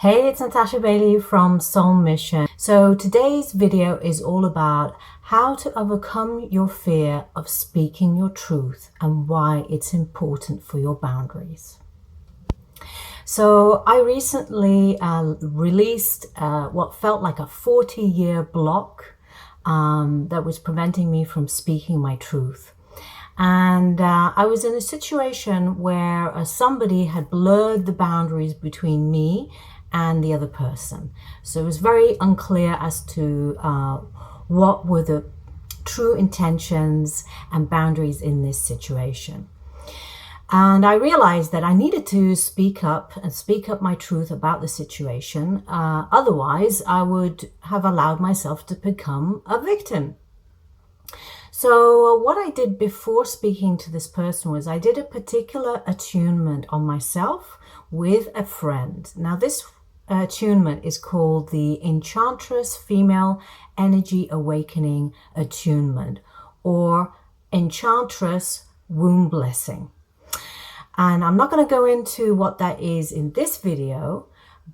Hey, it's Natasha Bailey from Soul Mission. So today's video is all about how to overcome your fear of speaking your truth and why it's important for your boundaries. So I recently released what felt like a 40-year block that was preventing me from speaking my truth. And I was in a situation where somebody had blurred the boundaries between me and the other person. So it was very unclear as to what were the true intentions and boundaries in this situation. And I realized that I needed to speak up my truth about the situation. Otherwise, I would have allowed myself to become a victim. So what I did before speaking to this person was I did a particular attunement on myself with a friend. Now this attunement is called the Enchantress Female Energy Awakening Attunement, or Enchantress Womb Blessing. And I'm not going to go into what that is in this video,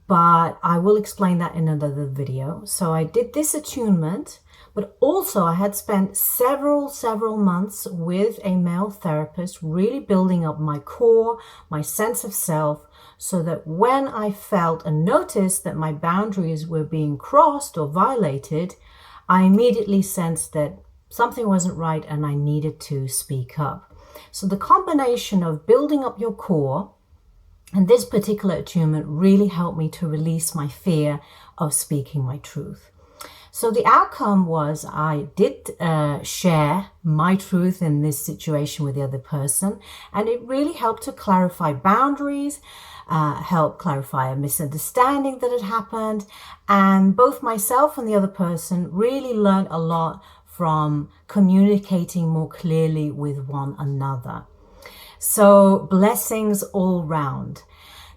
but I will explain that in another video. So I did this attunement, but also I had spent several months with a male therapist, really building up my core, my sense of self, so that when I felt and noticed that my boundaries were being crossed or violated, I immediately sensed that something wasn't right and I needed to speak up. So the combination of building up your core and this particular attunement really helped me to release my fear of speaking my truth. So the outcome was I did share my truth in this situation with the other person, and it really helped to clarify boundaries, help clarify a misunderstanding that had happened, and both myself and the other person really learned a lot from communicating more clearly with one another. So blessings all round.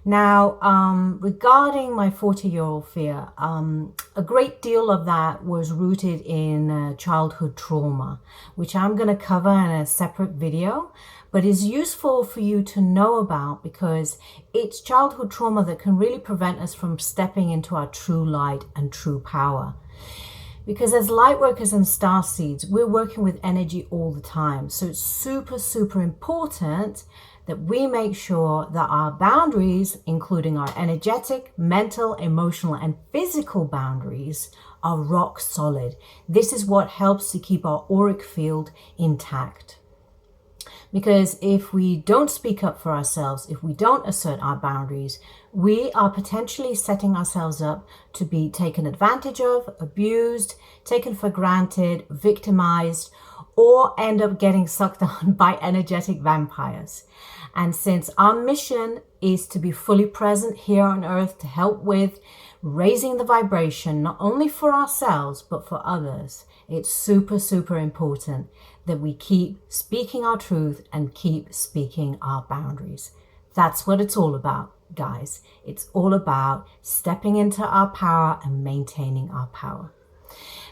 Now, regarding my 40-year-old fear, a great deal of that was rooted in childhood trauma, which I'm going to cover in a separate video, but is useful for you to know about because it's childhood trauma that can really prevent us from stepping into our true light and true power. Because as light workers and star seeds, we're working with energy all the time. So it's super important that we make sure that our boundaries, including our energetic, mental, emotional, and physical boundaries, are rock solid. This is what helps to keep our auric field intact. Because if we don't speak up for ourselves, if we don't assert our boundaries, we are potentially setting ourselves up to be taken advantage of, abused, taken for granted, victimized, or end up getting sucked on by energetic vampires. And since our mission is to be fully present here on earth to help with raising the vibration, not only for ourselves, but for others, it's super important that we keep speaking our truth and keep speaking our boundaries. That's what it's all about, guys. It's all about stepping into our power and maintaining our power.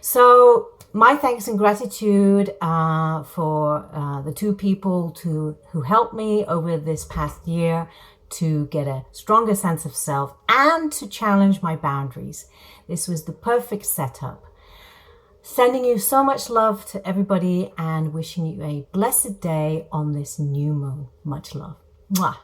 So my thanks and gratitude for the two people who helped me over this past year to get a stronger sense of self and to challenge my boundaries. This was the perfect setup. Sending you so much love to everybody and wishing you a blessed day on this new moon. Much love. Mwah.